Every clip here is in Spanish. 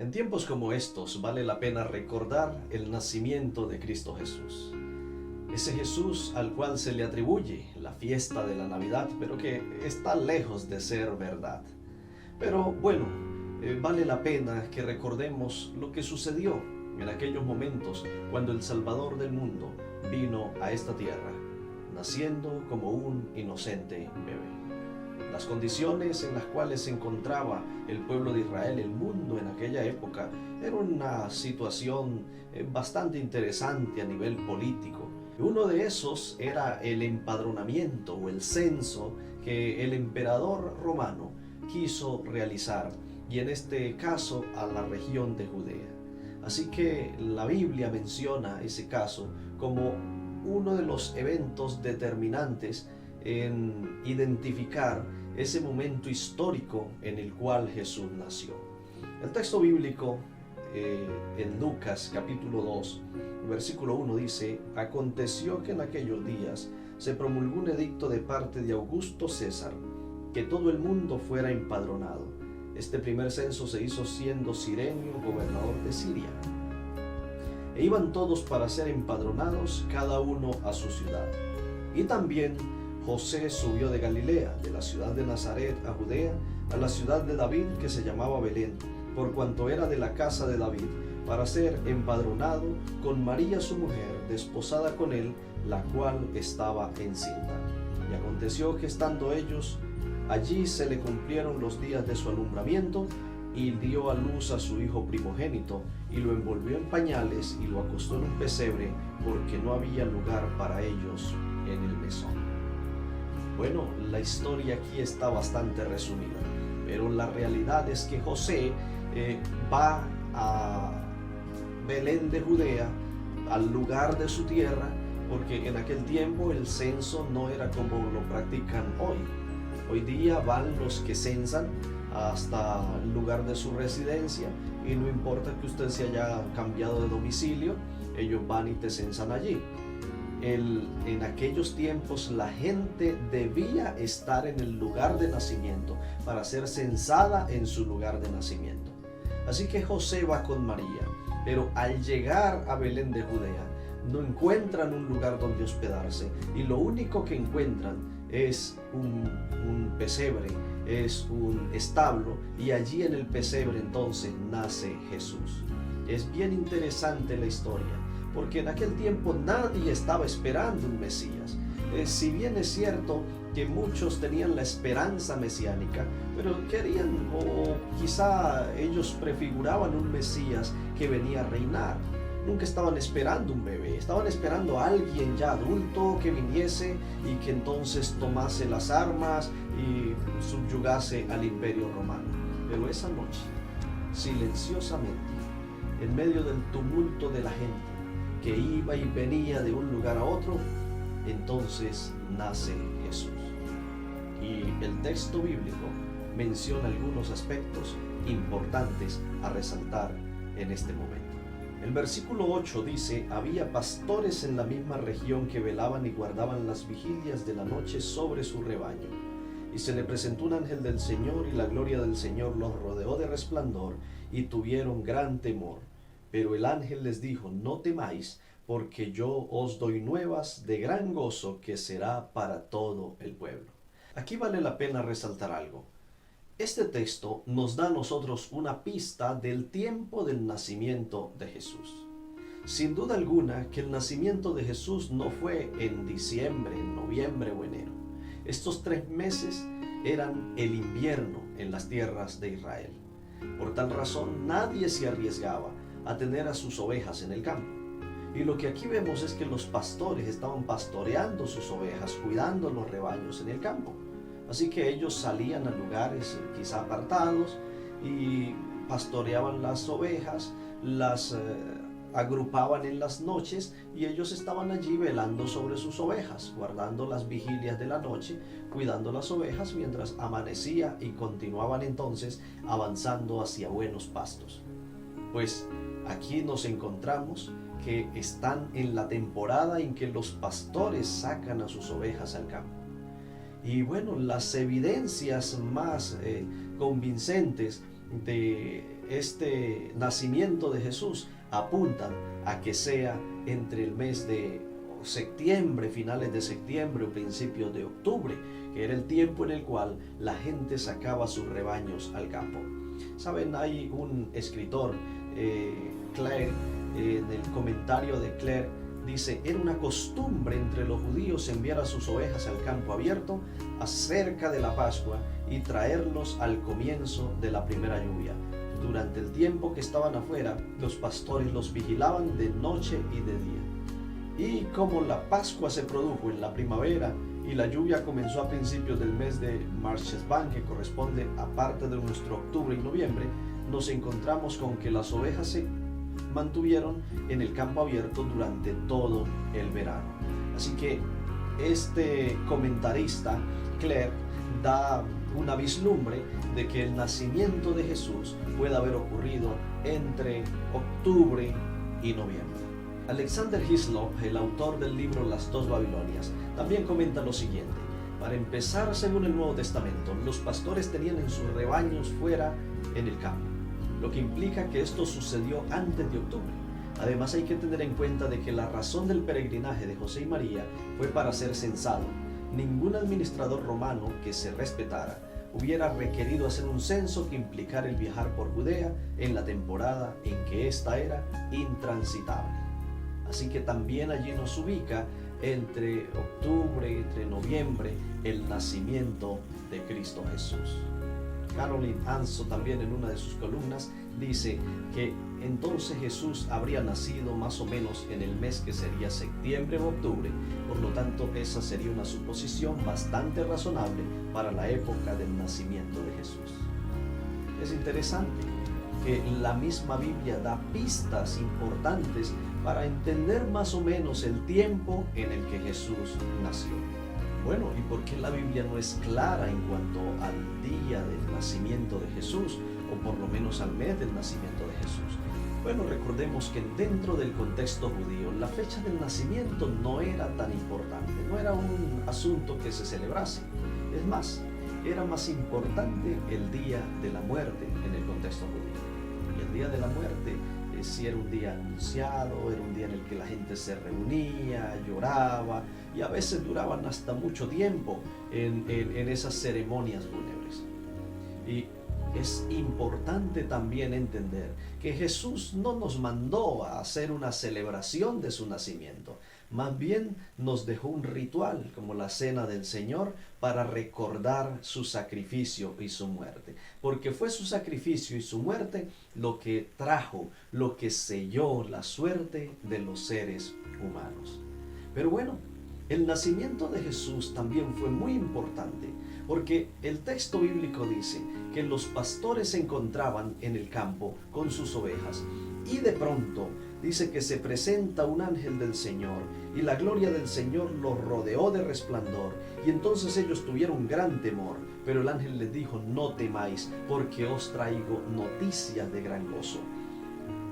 En tiempos como estos vale la pena recordar el nacimiento de Cristo Jesús. Ese Jesús al cual se le atribuye la fiesta de la Navidad, pero que está lejos de ser verdad. Pero bueno, vale la pena que recordemos lo que sucedió en aquellos momentos cuando el Salvador del mundo vino a esta tierra, naciendo como un inocente bebé. Las condiciones en las cuales se encontraba el pueblo de Israel, el mundo en aquella época, era una situación bastante interesante a nivel político. Uno de esos era el empadronamiento o el censo que el emperador romano quiso realizar, y en este caso a la región de Judea. Así que la Biblia menciona ese caso como uno de los eventos determinantes en identificar ese momento histórico en el cual Jesús nació. El texto bíblico en Lucas capítulo 2, versículo 1 dice: aconteció que en aquellos días se promulgó un edicto de parte de Augusto César, que todo el mundo fuera empadronado. Este primer censo se hizo siendo Cirenio gobernador de Siria. E iban todos para ser empadronados, cada uno a su ciudad. Y también José subió de Galilea, de la ciudad de Nazaret a Judea, a la ciudad de David, que se llamaba Belén, por cuanto era de la casa de David, para ser empadronado con María su mujer, desposada con él, la cual estaba encinta. Y aconteció que estando ellos allí, se le cumplieron los días de su alumbramiento, y dio a luz a su hijo primogénito, y lo envolvió en pañales, y lo acostó en un pesebre, porque no había lugar para ellos en el mesón. Bueno, la historia aquí está bastante resumida, pero la realidad es que José va a Belén de Judea, al lugar de su tierra, porque en aquel tiempo el censo no era como lo practican hoy. Hoy día van los que censan hasta el lugar de su residencia, y no importa que usted se haya cambiado de domicilio, ellos van y te censan allí. En aquellos tiempos la gente debía estar en el lugar de nacimiento para ser censada en su lugar de nacimiento. Así que José va con María, pero al llegar a Belén de Judea no encuentran un lugar donde hospedarse, y lo único que encuentran es un pesebre, es un establo, y allí en el pesebre entonces nace Jesús. Es bien interesante la historia, porque en aquel tiempo nadie estaba esperando un Mesías. Si bien es cierto que muchos tenían la esperanza mesiánica, pero querían, o quizá ellos prefiguraban un Mesías que venía a reinar. Nunca estaban esperando un bebé, estaban esperando a alguien ya adulto que viniese y que entonces tomase las armas y subyugase al imperio romano. Pero esa noche, silenciosamente, en medio del tumulto de la gente que iba y venía de un lugar a otro, entonces nace Jesús. Y el texto bíblico menciona algunos aspectos importantes a resaltar en este momento. El versículo 8 dice: había pastores en la misma región que velaban y guardaban las vigilias de la noche sobre su rebaño. Y se le presentó un ángel del Señor, y la gloria del Señor los rodeó de resplandor, y tuvieron gran temor. Pero el ángel les dijo: no temáis, porque yo os doy nuevas de gran gozo, que será para todo el pueblo. Aquí vale la pena resaltar algo. Este texto nos da a nosotros una pista del tiempo del nacimiento de Jesús. Sin duda alguna que el nacimiento de Jesús no fue en diciembre, en noviembre o enero. Estos 3 meses eran el invierno en las tierras de Israel. Por tal razón, nadie se arriesgaba a tener a sus ovejas en el campo. Y lo que aquí vemos es que los pastores estaban pastoreando sus ovejas, cuidando los rebaños en el campo. Así que ellos salían a lugares quizá apartados y pastoreaban las ovejas, las agrupaban en las noches, y ellos estaban allí velando sobre sus ovejas, guardando las vigilias de la noche, cuidando las ovejas mientras amanecía, y continuaban entonces avanzando hacia buenos pastos. Pues aquí nos encontramos que están en la temporada en que los pastores sacan a sus ovejas al campo. Y bueno, las evidencias más convincentes de este nacimiento de Jesús apuntan a que sea entre el mes de septiembre, finales de septiembre o principios de octubre, que era el tiempo en el cual la gente sacaba sus rebaños al campo. Saben, hay un escritor, Clair, en el comentario de Clair, dice: era una costumbre entre los judíos enviar a sus ovejas al campo abierto acerca de la Pascua y traerlos al comienzo de la primera lluvia. Durante el tiempo que estaban afuera, los pastores los vigilaban de noche y de día. Y como la Pascua se produjo en la primavera y la lluvia comenzó a principios del mes de Marchesban, que corresponde a parte de nuestro octubre y noviembre, nos encontramos con que las ovejas se mantuvieron en el campo abierto durante todo el verano. Así que este comentarista, Clair, da una vislumbre de que el nacimiento de Jesús puede haber ocurrido entre octubre y noviembre. Alexander Hislop, el autor del libro Las dos Babilonias, también comenta lo siguiente: para empezar, según el Nuevo Testamento, los pastores tenían en sus rebaños fuera en el campo, lo que implica que esto sucedió antes de octubre. Además, hay que tener en cuenta de que la razón del peregrinaje de José y María fue para ser censado. Ningún administrador romano que se respetara hubiera requerido hacer un censo que implicara el viajar por Judea en la temporada en que ésta era intransitable. Así que también allí nos ubica entre octubre, entre noviembre, el nacimiento de Cristo Jesús. Caroline Anso también en una de sus columnas dice que entonces Jesús habría nacido más o menos en el mes que sería septiembre o octubre. Por lo tanto, esa sería una suposición bastante razonable para la época del nacimiento de Jesús. Es interesante que la misma Biblia da pistas importantes para entender más o menos el tiempo en el que Jesús nació. Bueno, ¿y por qué la Biblia no es clara en cuanto al día del nacimiento de Jesús, o por lo menos al mes del nacimiento de Jesús? Bueno, recordemos que dentro del contexto judío, la fecha del nacimiento no era tan importante, no era un asunto que se celebrase. Es más, era más importante el día de la muerte en el contexto judío. Y el día de la muerte sí era un día anunciado, era un día en el que la gente se reunía, lloraba, y a veces duraban hasta mucho tiempo en esas ceremonias fúnebres. Y es importante también entender que Jesús no nos mandó a hacer una celebración de su nacimiento, más bien nos dejó un ritual como la Cena del Señor para recordar su sacrificio y su muerte, porque fue su sacrificio y su muerte lo que trajo, lo que selló la suerte de los seres humanos. Pero bueno, el nacimiento de Jesús también fue muy importante, porque el texto bíblico dice que los pastores se encontraban en el campo con sus ovejas, y de pronto dice que se presenta un ángel del Señor, y la gloria del Señor los rodeó de resplandor, y entonces ellos tuvieron gran temor. Pero el ángel les dijo: no temáis, porque os traigo noticias de gran gozo,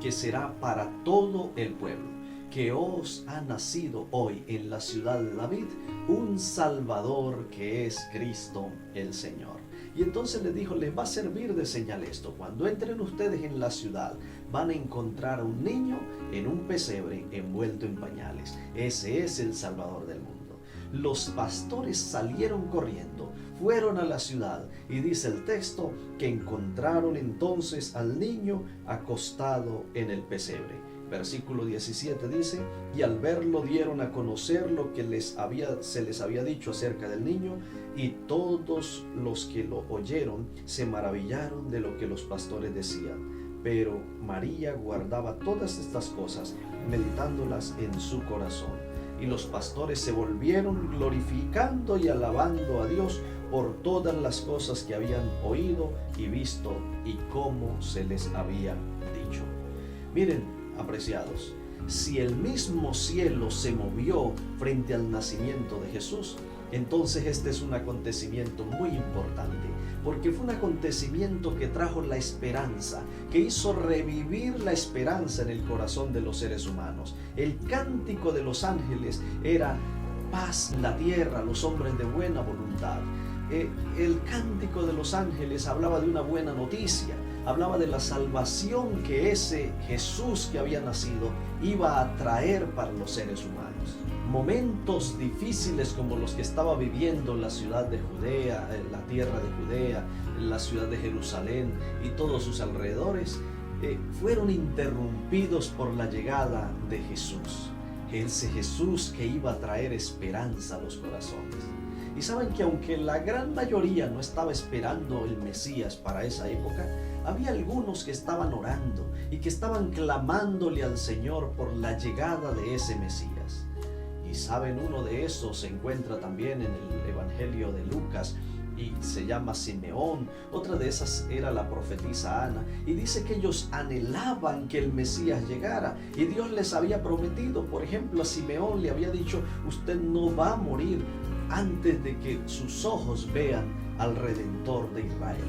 que será para todo el pueblo, que os ha nacido hoy en la ciudad de David un Salvador, que es Cristo el Señor. Y entonces les dijo: les va a servir de señal esto: cuando entren ustedes en la ciudad, van a encontrar a un niño en un pesebre envuelto en pañales. Ese es el Salvador del mundo. Los pastores salieron corriendo, fueron a la ciudad, y dice el texto que encontraron entonces al niño acostado en el pesebre. Versículo 17 dice: y al verlo dieron a conocer lo que se les había dicho acerca del niño, y todos los que lo oyeron se maravillaron de lo que los pastores decían. Pero María guardaba todas estas cosas, meditándolas en su corazón. Y los pastores se volvieron glorificando y alabando a Dios por todas las cosas que habían oído y visto, y cómo se les había dicho. Miren, apreciados, si el mismo cielo se movió frente al nacimiento de Jesús, entonces este es un acontecimiento muy importante, porque fue un acontecimiento que trajo la esperanza, que hizo revivir la esperanza en el corazón de los seres humanos. El cántico de los ángeles era paz en la tierra, los hombres de buena voluntad. El cántico de los ángeles hablaba de una buena noticia, hablaba de la salvación que ese Jesús que había nacido iba a traer para los seres humanos. Momentos difíciles como los que estaba viviendo la ciudad de Judea, la tierra de Judea, la ciudad de Jerusalén y todos sus alrededores, fueron interrumpidos por la llegada de Jesús. Ese Jesús que iba a traer esperanza a los corazones. Y saben que aunque la gran mayoría no estaba esperando el Mesías para esa época, había algunos que estaban orando y que estaban clamándole al Señor por la llegada de ese Mesías. Y saben, uno de esos se encuentra también en el Evangelio de Lucas y se llama Simeón. Otra de esas era la profetisa Ana, y dice que ellos anhelaban que el Mesías llegara, y Dios les había prometido. Por ejemplo, a Simeón le había dicho: usted no va a morir antes de que sus ojos vean al Redentor de Israel.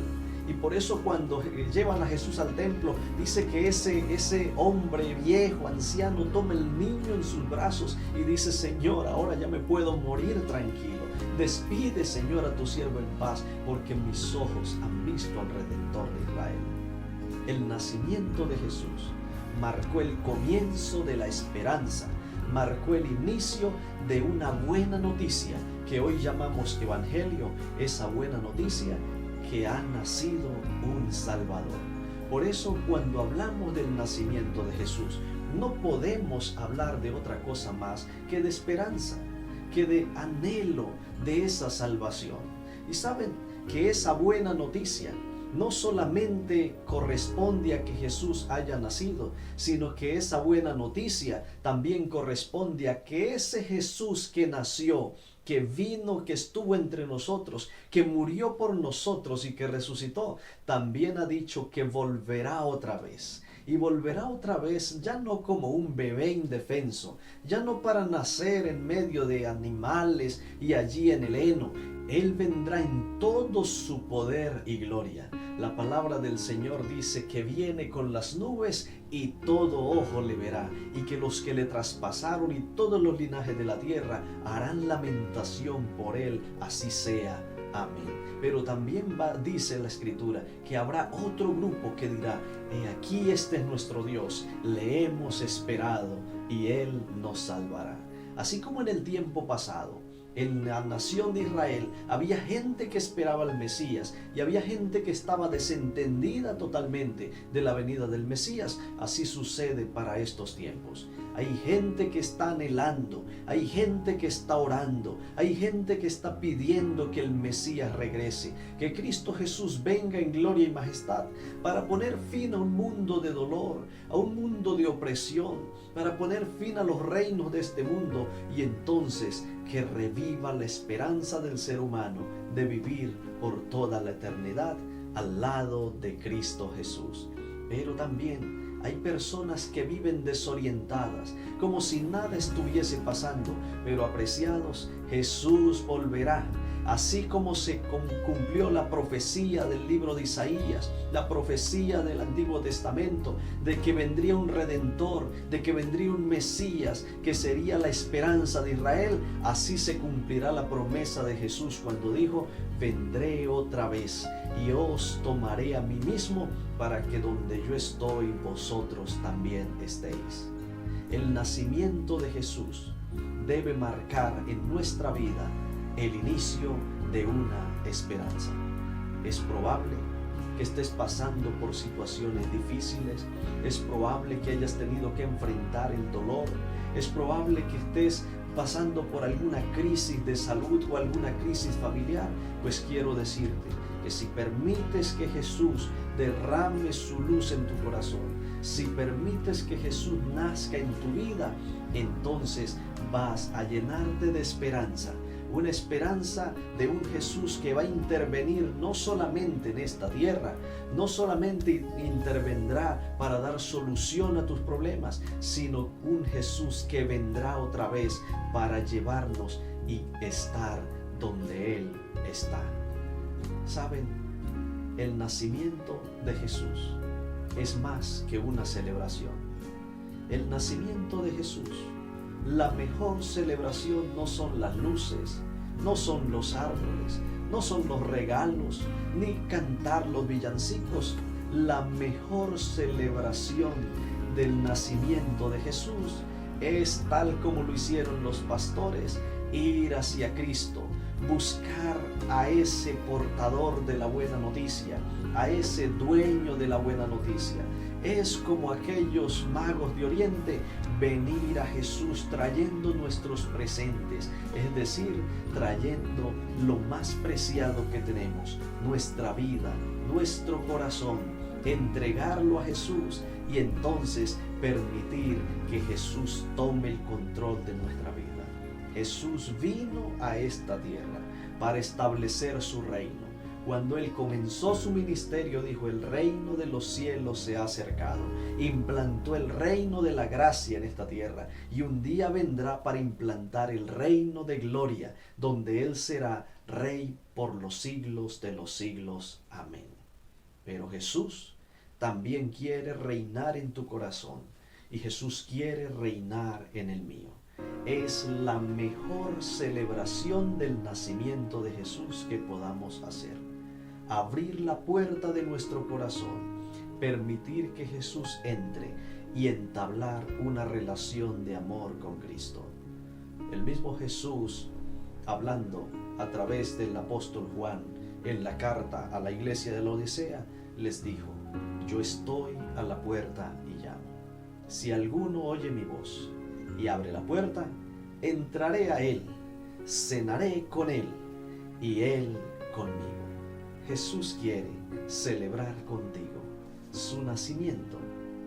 Y por eso cuando llevan a Jesús al templo, dice que ese hombre viejo, anciano, toma el niño en sus brazos y dice: Señor, ahora ya me puedo morir tranquilo. Despide, Señor, a tu siervo en paz, porque mis ojos han visto al Redentor de Israel. El nacimiento de Jesús marcó el comienzo de la esperanza, marcó el inicio de una buena noticia que hoy llamamos Evangelio, esa buena noticia que ha nacido un Salvador. Por eso, cuando hablamos del nacimiento de Jesús, no podemos hablar de otra cosa más que de esperanza, que de anhelo de esa salvación. Y saben que esa buena noticia no solamente corresponde a que Jesús haya nacido, sino que esa buena noticia también corresponde a que ese Jesús que nació, que vino, que estuvo entre nosotros, que murió por nosotros y que resucitó, también ha dicho que volverá otra vez. Y volverá otra vez ya no como un bebé indefenso, ya no para nacer en medio de animales y allí en el heno. Él vendrá en todo su poder y gloria. La palabra del Señor dice que viene con las nubes y todo ojo le verá, y que los que le traspasaron y todos los linajes de la tierra harán lamentación por él, así sea. Amén. Pero también dice la Escritura que habrá otro grupo que dirá: he aquí, este es nuestro Dios, le hemos esperado y Él nos salvará. Así como en el tiempo pasado, en la nación de Israel había gente que esperaba al Mesías y había gente que estaba desentendida totalmente de la venida del Mesías. Así sucede para estos tiempos. Hay gente que está anhelando, hay gente que está orando, hay gente que está pidiendo que el Mesías regrese, que Cristo Jesús venga en gloria y majestad para poner fin a un mundo de dolor, a un mundo de opresión, para poner fin a los reinos de este mundo, y entonces que reviva la esperanza del ser humano de vivir por toda la eternidad al lado de Cristo Jesús. Pero también hay personas que viven desorientadas, como si nada estuviese pasando. Pero apreciados, Jesús volverá. Así como se cumplió la profecía del libro de Isaías, la profecía del Antiguo Testamento, de que vendría un Redentor, de que vendría un Mesías, que sería la esperanza de Israel, así se cumplirá la promesa de Jesús cuando dijo: vendré otra vez y os tomaré a mí mismo, para que donde yo estoy, vosotros también estéis. El nacimiento de Jesús debe marcar en nuestra vida el inicio de una esperanza. Es probable que estés pasando por situaciones difíciles, es probable que hayas tenido que enfrentar el dolor, es probable que estés pasando por alguna crisis de salud o alguna crisis familiar. Pues quiero decirte que si permites que Jesús derrame su luz en tu corazón, si permites que Jesús nazca en tu vida, entonces vas a llenarte de esperanza. Una esperanza de un Jesús que va a intervenir no solamente en esta tierra, no solamente intervendrá para dar solución a tus problemas, sino un Jesús que vendrá otra vez para llevarnos y estar donde Él está. ¿Saben? El nacimiento de Jesús es más que una celebración. El nacimiento de Jesús, la mejor celebración no son las luces, no son los árboles, no son los regalos, ni cantar los villancicos. la mejor celebración del nacimiento de Jesús es, tal como lo hicieron los pastores, ir hacia Cristo, buscar a ese portador de la buena noticia, a ese dueño de la buena noticia. Es como aquellos magos de Oriente, venir a Jesús trayendo nuestros presentes, es decir, trayendo lo más preciado que tenemos, nuestra vida, nuestro corazón, entregarlo a Jesús y entonces permitir que Jesús tome el control de nuestra vida. Jesús vino a esta tierra para establecer su reino. Cuando Él comenzó su ministerio, dijo: el reino de los cielos se ha acercado. Implantó el reino de la gracia en esta tierra, y un día vendrá para implantar el reino de gloria, donde Él será Rey por los siglos de los siglos. Amén. Pero Jesús también quiere reinar en tu corazón, y Jesús quiere reinar en el mío. Es la mejor celebración del nacimiento de Jesús que podamos hacer. Abrir la puerta de nuestro corazón, permitir que Jesús entre y entablar una relación de amor con Cristo. El mismo Jesús, hablando a través del apóstol Juan en la carta a la iglesia de la Odisea, les dijo: yo estoy a la puerta y llamo. Si alguno oye mi voz y abre la puerta, entraré a él, cenaré con él y él conmigo. Jesús quiere celebrar contigo su nacimiento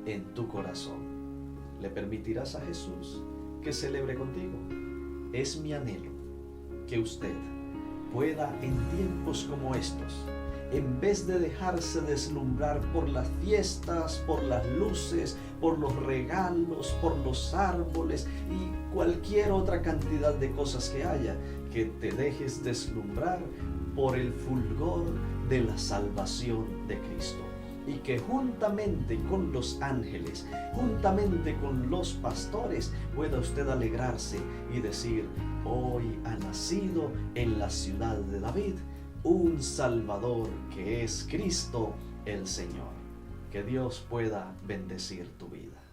en tu corazón. ¿Le permitirás a Jesús que celebre contigo? Es mi anhelo que usted pueda, en tiempos como estos, en vez de dejarse deslumbrar por las fiestas, por las luces, por los regalos, por los árboles y cualquier otra cantidad de cosas que haya, que te dejes deslumbrar por el fulgor de la salvación de Cristo. Y que juntamente con los ángeles, juntamente con los pastores, pueda usted alegrarse y decir: hoy ha nacido en la ciudad de David un Salvador, que es Cristo el Señor. Que Dios pueda bendecir tu vida.